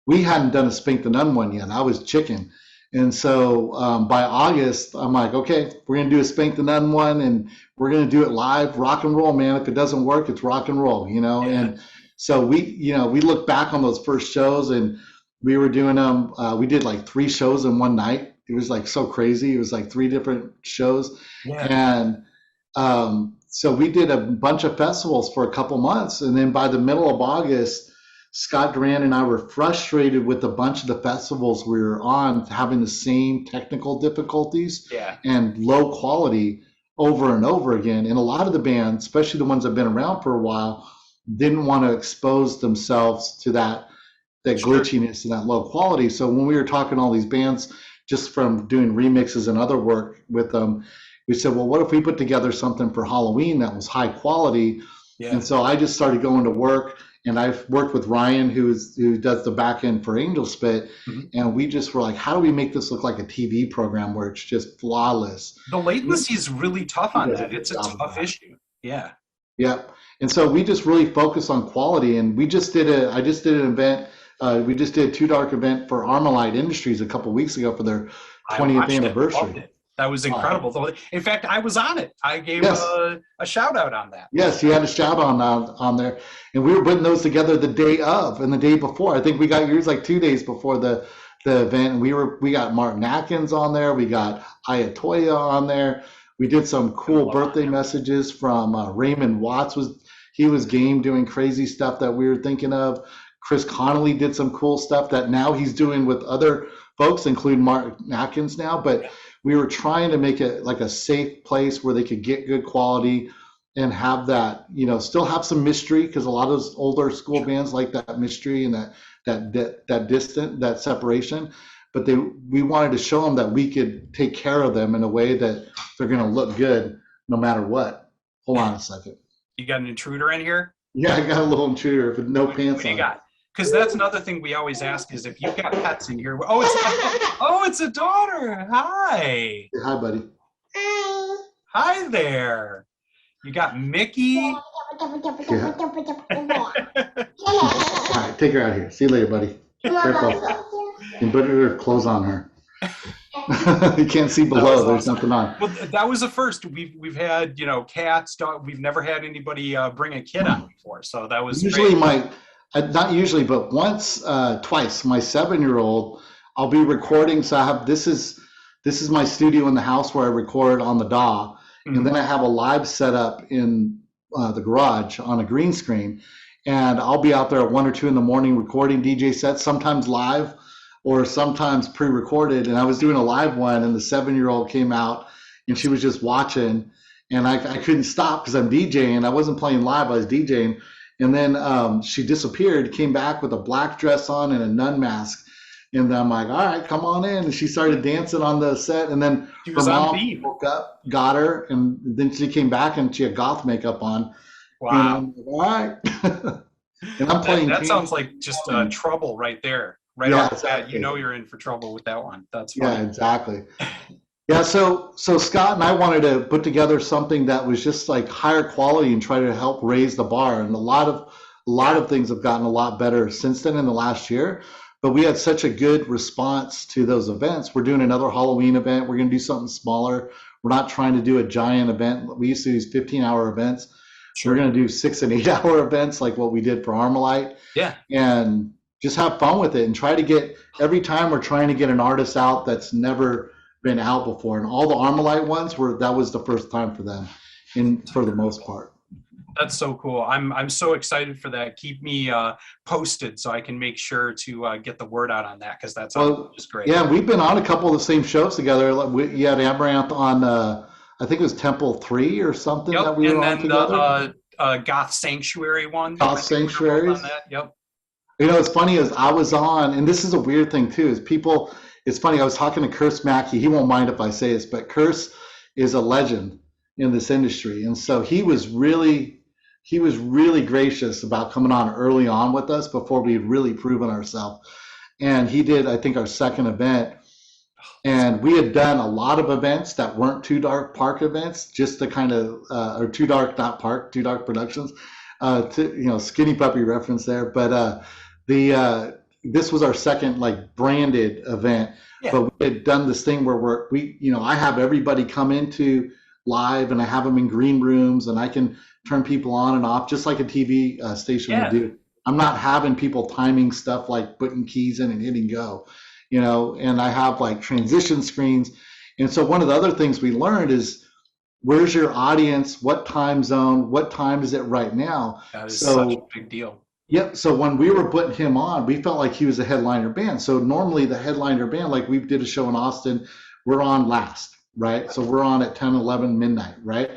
we hadn't done a Spank the Nun one yet. I was chicken. And so by August, I'm like, okay, we're going to do a Spank the Nun one, and we're going to do it live, rock and roll, man. If it doesn't work, it's rock and roll, Yeah. And so we look back on those first shows, and we were doing them. We did like 3 shows in one night. It was like so crazy. It was like 3 different shows. Yeah. And so we did a bunch of festivals for a couple months. And then by the middle of August, Scott Duran and I were frustrated with a bunch of the festivals we were on having the same technical difficulties Yeah. and low quality over and over again. And a lot of the bands, especially the ones that have been around for a while, didn't want to expose themselves to that Sure. glitchiness and that low quality. So when we were talking to all these bands, just from doing remixes and other work with them, we said, well, what if we put together something for Halloween that was high quality? Yeah. And so I just started going to work. And I've worked with Ryan, who does the back end for Angel Spit, and we just were like, how do we make this look like a TV program where it's just flawless? The latency is really tough on that. He It's does a a good job of tough that. issue. Yeah. Yep. And so we just really focus on quality. And I just did an event. We just did a Too Dark event for Armalite Industries a couple weeks ago for their I 20th watched it, loved anniversary. it. That was incredible. In fact, I was on it. I gave Yes. a shout out on that. Yes, you had a shout on there, and we were putting those together the day of and the day before. I think we got yours like 2 days before the event. And we got Martin Atkins on there. We got Ayatoya on there. We did some cool birthday messages from Raymond Watts. He was game doing crazy stuff that we were thinking of. Chris Connolly did some cool stuff that now he's doing with other folks, including Martin Atkins now. But we were trying to make it like a safe place where they could get good quality and have that, still have some mystery, because a lot of those older school bands like that mystery and that separation. But we wanted to show them that we could take care of them in a way that they're going to look good no matter what. Hold on a second. You got an intruder in here? Yeah, I got a little intruder with no pants What do you on. got? Because that's another thing we always ask is if you've got pets in here. It's a daughter. Hi. Hi, buddy. Hi there. You got Mickey. Yeah. All right, take her out here. See you later, buddy. Careful. And put her clothes on her. You can't see below. There's nothing on. Well, that was a first. We've had cats, dog. We've never had anybody bring a kid on before, so that was Usually great. not usually, but twice, my 7-year-old, I'll be recording. So this is my studio in the house where I record on the DAW. And then I have a live setup in the garage on a green screen. And I'll be out there at 1 or 2 in the morning recording DJ sets, sometimes live or sometimes pre-recorded. And I was doing a live one, and the 7-year-old came out, and she was just watching. And I couldn't stop because I'm DJing. I wasn't playing live, I was DJing. And then she disappeared, came back with a black dress on and a nun mask. And I'm like, all right, come on in. And she started dancing on the set. And then her mom woke up, got her, and then she came back and she had goth makeup on. Wow. And I'm like, all right. And I'm playing. That sounds like just trouble right there. Right off the bat, you're in for trouble with that one. That's funny. Yeah, exactly. Yeah, so Scott and I wanted to put together something that was just like higher quality and try to help raise the bar. And a lot of things have gotten a lot better since then in the last year. but we had such a good response to those events. We're doing another Halloween event. We're going to do something smaller. We're not trying to do a giant event. We used to do 15-hour events. We're Sure. going to do 6 and 8 hour events like what we did for Armalite, Yeah. and just have fun with it and try to get, every time we're trying to get an artist out that's never been out before. And all the Armalite ones that was the first time for them, for the most part. That's so cool. I'm so excited for that. Keep me posted so I can make sure to get the word out on that, because that's just great. Yeah, we've been on a couple of the same shows together. You had Amaranth on, I think it was Temple 3 or something that we were on together. And then the Goth Sanctuary one. Goth Sanctuaries. Yep. What's funny is I was on, and this is a weird thing too, is people, it's funny, I was talking to Curse Mackey. He won't mind if I say this, but Curse is a legend in this industry. And so he was really gracious about coming on early on with us before we had really proven ourselves. And he did, I think, our second event. And we had done a lot of events that weren't Too Dark Park events, just to kind of, or Too Dark, not Park, Too Dark Productions, Skinny Puppy reference there. But this was our second like branded event. Yeah. But we had done this thing where I have everybody come into live, and I have them in green rooms, and I can turn people on and off just like a TV station would do. I'm not having people timing stuff like putting keys in and hitting go, and I have like transition screens. And so one of the other things we learned is, where's your audience? What time zone? What time is it right now? That is such a big deal. Yep. So when we were putting him on, we felt like he was a headliner band. So normally the headliner band, like we did a show in Austin, we're on last, right? So we're on at 10, 11, midnight, right?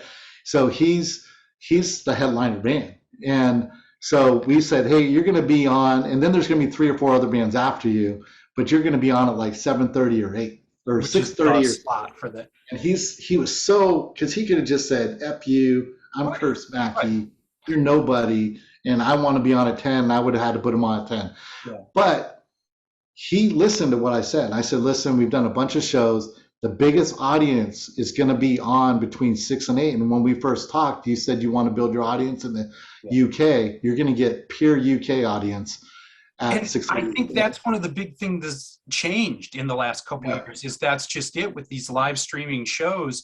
So he's the headliner band. And so we said, hey, you're going to be on, and then there's going to be 3 or 4 other bands after you, but you're going to be on at like 7:30 or 8 or 6:30 or slot for that. And he was so, because he could have just said, F you, I'm Curse Mackey, you're nobody, and I want to be on at 10, and I would have had to put him on at 10. Yeah. But he listened to what I said. I said, listen, we've done a bunch of shows. The biggest audience is going to be on between 6 and 8. And when we first talked, you said you want to build your audience in the UK. You're going to get pure UK audience at 6 and 8. I think that's one of the big things that's changed in the last couple of years, is that's just it with these live streaming shows.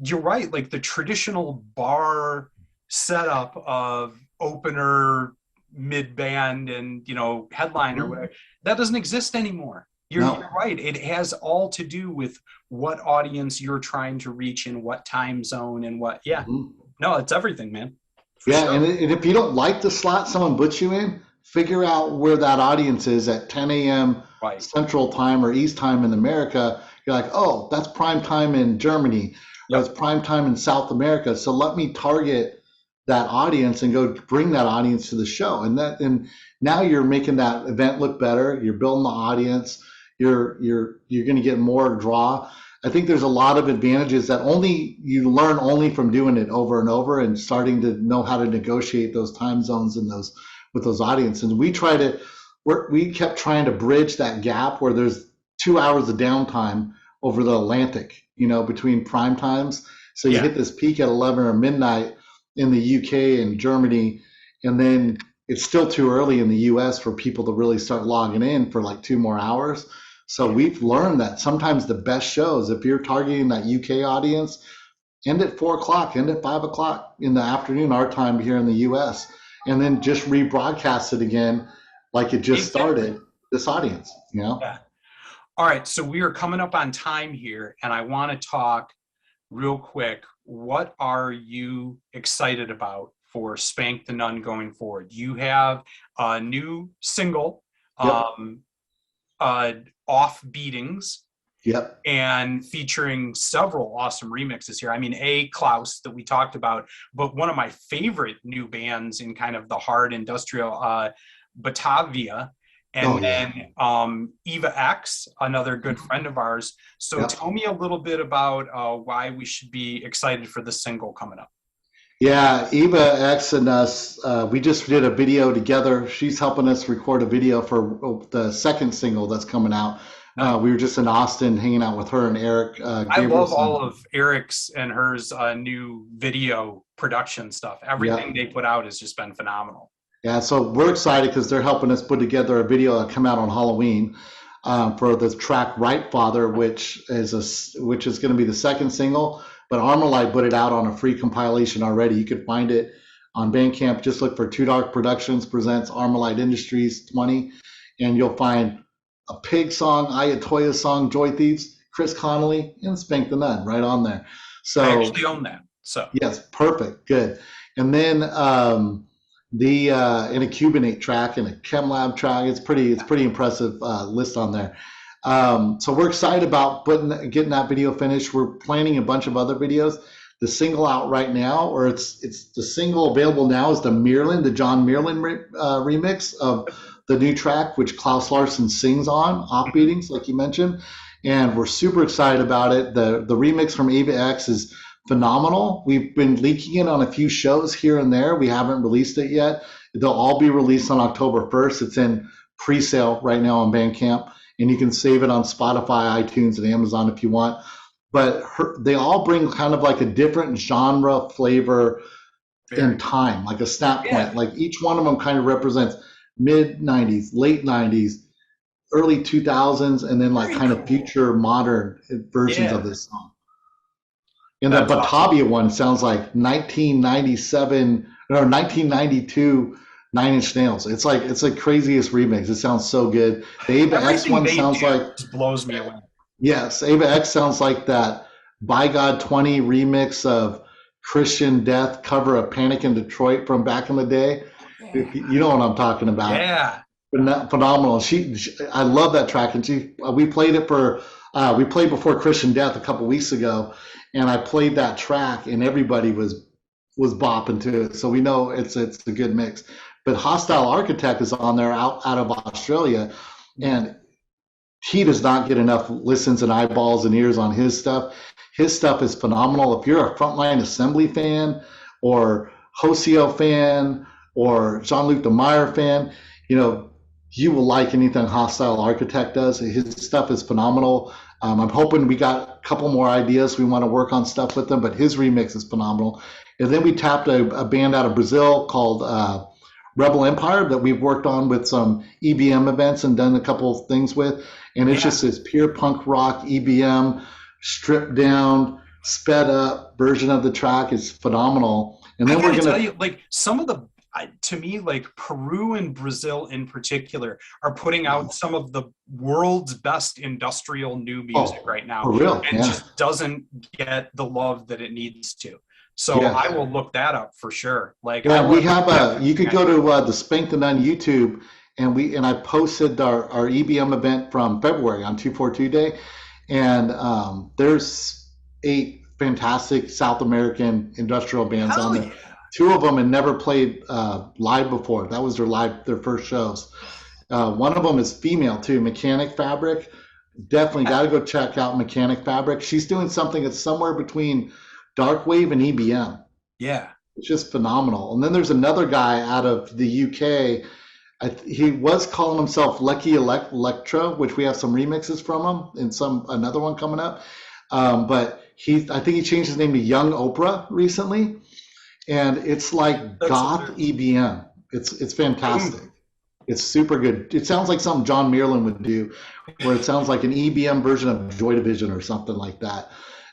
You're right. Like the traditional bar setup of opener, mid-band, and, headline or whatever, that doesn't exist anymore. You're right. It has all to do with what audience you're trying to reach in what time zone and what. Yeah. No, it's everything, man. Sure. And if you don't like the slot someone puts you in, figure out where that audience is at 10 a.m. Central Time or East Time in America. You're like, oh, that's prime time in Germany. Or that's prime time in South America. So let me target that audience and go bring that audience to the show. And now you're making that event look better. You're building the audience. You're going to get more draw. I think there's a lot of advantages that you learn only from doing it over and over and starting to know how to negotiate those time zones and with those audiences. We kept trying to bridge that gap where there's 2 hours of downtime over the Atlantic, between prime times. So you hit this peak at 11 or midnight in the UK and Germany, and then it's still too early in the US for people to really start logging in for like 2 more hours. So we've learned that sometimes the best shows, if you're targeting that UK audience, end at 4 o'clock, end at 5 o'clock in the afternoon, our time here in the US, and then just rebroadcast it again like it just started, this audience, Yeah. All right, so we are coming up on time here, and I want to talk real quick. What are you excited about for Spank the Nun going forward? You have a new single, Off Beatings, and featuring several awesome remixes here. I mean, Klaus that we talked about, but one of my favorite new bands in kind of the hard industrial, Batavia. And then Eva X, another good friend of ours. So tell me a little bit about why we should be excited for this single coming up. Yeah, Eva X and us, we just did a video together. She's helping us record a video for the second single that's coming out. We were just in Austin hanging out with her and Eric. I love all of Eric's and hers new video production stuff. Everything they put out has just been phenomenal. Yeah, so we're excited because they're helping us put together a video that come out on Halloween for the track "Right Father," which is going to be the second single. But Armalite put it out on a free compilation already. You could find it on Bandcamp. Just look for Too Dark Productions presents Armalite Industries 20, and you'll find a Pig song, Ayatoya song, Joy Thieves, Chris Connolly, and Spank the Nun right on there. So I actually own that. So yes, perfect, good. And then in a Cubinate track and a ChemLab track. It's pretty impressive list on there. So we're excited about getting that video finished. We're planning a bunch of other videos. The single out right now, or it's the single available now, is the John Meerlin remix of the new track, which Klaus Larson sings on, Off Beatings, like you mentioned. And we're super excited about it. The remix from Ava X is phenomenal. We've been leaking it on a few shows here and there. We haven't released it yet. They'll all be released on October 1st. It's in pre-sale right now on Bandcamp, and you can save it on Spotify, iTunes, and Amazon if you want. But they all bring kind of like a different genre flavor in time, like a snap point. Yeah. Like each one of them kind of represents mid 90s, late 90s, early 2000s, and then like Very kind cool. of future modern versions of this song. And the That's Batavia awesome. one sounds like 1997 or 1992 Nine Inch Nails. It's the craziest remix. It sounds so good. The Ava X Everything one they sounds do like, just blows me away. yes, Ava X sounds like that By God 20 remix of Christian Death cover of Panic in Detroit from back in the day. You know what I'm talking about. Yeah. Phenomenal. I love that track, and we played it we played before Christian Death a couple weeks ago, and I played that track, and everybody was bopping to it. So we know it's a good mix. But Hostile Architect is on there out of Australia, and he does not get enough listens and eyeballs and ears on his stuff. His stuff is phenomenal. If you're a Frontline Assembly fan or Hoseo fan or Jean-Luc Demeyer fan, you will like anything Hostile Architect does. His stuff is phenomenal. I'm hoping we got a couple more ideas. We want to work on stuff with them, but his remix is phenomenal. And then we tapped a band out of Brazil called Rebel Empire that we've worked on with some EBM events and done a couple of things with. And it's just this pure punk rock EBM, stripped down, sped up version of the track. Is phenomenal. And then we're going to tell you, like, some of the, to me, like Peru and Brazil in particular are putting out some of the world's best industrial new music right now. For real, and just doesn't get the love that it needs to. So I will look that up for sure. Like, we have you could go to the SPANKTHENUN YouTube, and I posted our EBM event from February on 242 Day, and there's 8 fantastic South American industrial bands on there. Yeah. 2 of them had never played live before. That was their first shows. One of them is female too, Mechanic Fabric. Definitely got to go check out Mechanic Fabric. She's doing something that's somewhere between dark wave and EBM. Yeah, it's just phenomenal. And then there's another guy out of the UK. He was calling himself Lucky Electro, which we have some remixes from him, and another one coming up. But I think he changed his name to Young Oprah recently, and it's like goth EBM. It's fantastic. It's super good. It sounds like something John Meerlin would do, where it sounds like an EBM version of Joy Division or something like that.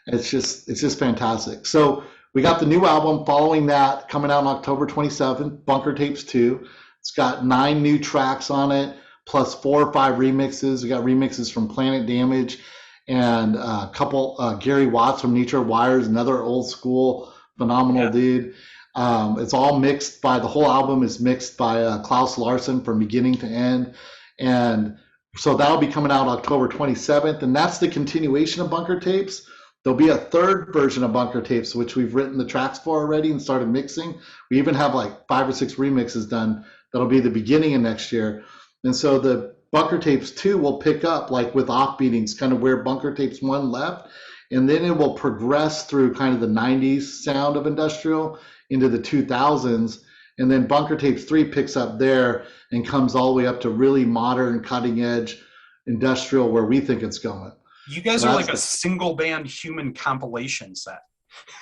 It's just fantastic. So we got the new album following that coming out on October 27th, Bunker Tapes 2. It's got 9 new tracks on it, plus 4 or 5 remixes. We got remixes from Planet Damage and a couple, Gary Watts from Nature Wires, another old school, phenomenal dude. It's all mixed the whole album is mixed by Klaus Larson from beginning to end. And so that'll be coming out October 27th. And that's the continuation of Bunker Tapes. There'll be a 3rd version of Bunker Tapes, which we've written the tracks for already and started mixing. We even have like 5 or 6 remixes done. That'll be the beginning of next year. And so the Bunker Tapes 2 will pick up like with Off Beatings, kind of where Bunker Tapes 1 left. And then it will progress through kind of the 90s sound of industrial into the 2000s. And then Bunker Tapes 3 picks up there and comes all the way up to really modern, cutting edge industrial where we think it's going. You guys are like a single band human compilation set.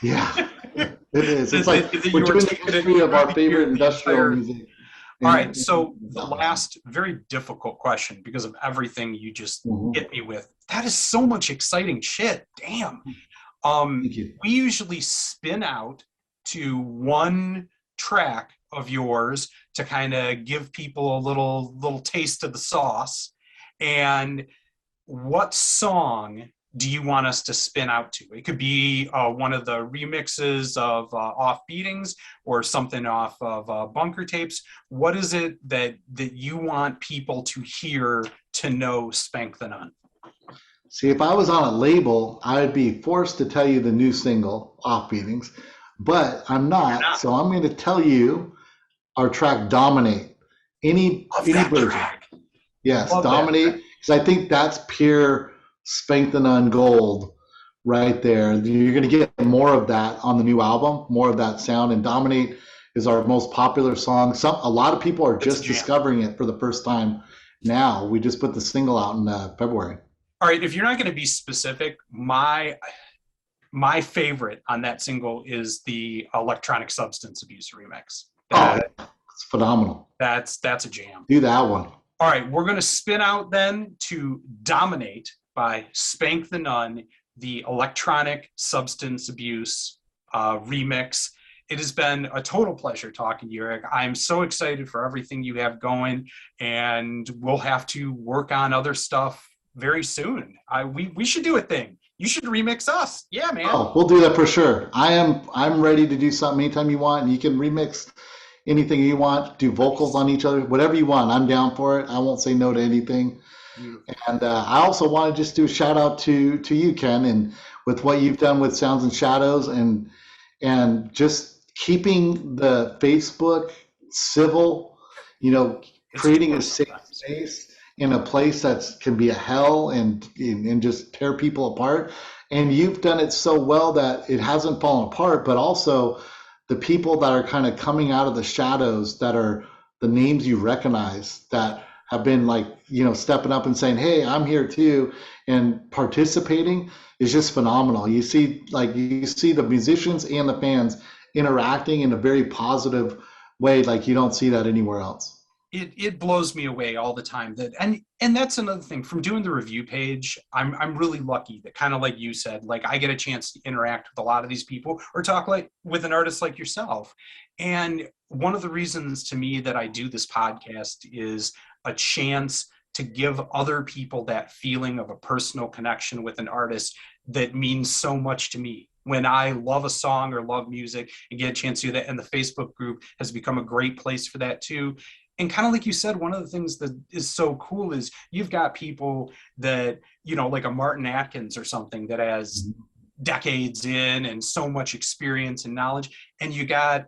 Yeah, it is. It's like we're doing the history of our favorite industrial music. All right, so the That was awesome. last very difficult question because of everything you just Mhm. hit me with. That is so much exciting shit. Damn. Thank you. We usually spin out to one track of yours to kind of give people a little taste of the sauce. And what song do you want us to spin out to? It could be one of the remixes of Off Beatings or something off of Bunker Tapes. What is it that you want people to hear to know Spank the Nun? See, if I was on a label, I would be forced to tell you the new single, Off Beatings, but I'm You're not. not. So I'm going to tell you our track Dominate. Love Any that version. track. Yes, Love that track. Dominate, because I think that's pure Spank the Nun gold right there. You're going to get more of that on the new album, more of that sound. And Dominate is our most popular song. A lot of people are It's a just jam. discovering it for the first time now. We just put the single out in February. All right, if you're not going to be specific, my favorite on that single is the electronic substance abuse remix. Oh, yeah, it's phenomenal. That's a jam. Do that one. All right, we're going to spin out then to Dominate by Spank the Nun, the electronic substance abuse remix. It has been a total pleasure talking to you, Eric. I'm so excited for everything you have going, and we'll have to work on other stuff very soon. We should do a thing. You should remix us. Yeah, man. Oh, we'll do that for sure. I'm ready to do something anytime you want, and you can remix anything you want, do vocals on each other, whatever you want. I'm down for it. I won't say no to anything. Beautiful. And I also want to just do a shout out to you, Ken, and with what you've done with Sounds and Shadows, and just keeping the Facebook civil, It's creating a tough safe sometimes. space in a place that can be a hell and just tear people apart. And you've done it so well that it hasn't fallen apart, but also the people that are kind of coming out of the shadows that are the names you recognize that have been like, stepping up and saying, hey, I'm here too, and participating is just phenomenal. You see the musicians and the fans interacting in a very positive way, like you don't see that anywhere else. It blows me away all the time that and that's another thing from doing the review page. I'm really lucky that, kind of like you said, like I get a chance to interact with a lot of these people or talk like with an artist like yourself. And one of the reasons to me that I do this podcast is a chance to give other people that feeling of a personal connection with an artist that means so much to me. When I love a song or love music and get a chance to do that, and the Facebook group has become a great place for that too. And kind of like you said, one of the things that is so cool is you've got people that, like a Martin Atkins or something that has decades in and so much experience and knowledge. And you got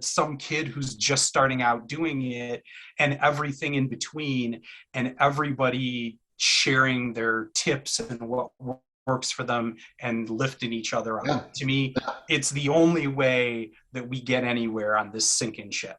some kid who's just starting out doing it, and everything in between, and everybody sharing their tips and what works for them and lifting each other up. Yeah. To me, it's the only way that we get anywhere on this sinking ship,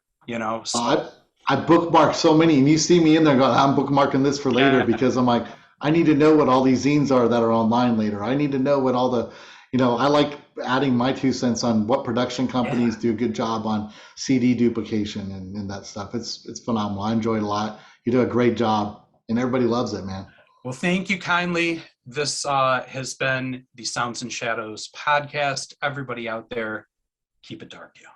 So I bookmarked so many, and you see me in there going, I'm bookmarking this for later, yeah, because I'm like, I need to know what all these zines are that are online later. I need to know what all the, I like adding my 2 cents on what production companies do a good job on CD duplication and that stuff. It's phenomenal. I enjoy it a lot. You do a great job, and everybody loves it, man. Well, thank you kindly. This has been the Sounds and Shadows podcast. Everybody out there, keep it dark, yeah.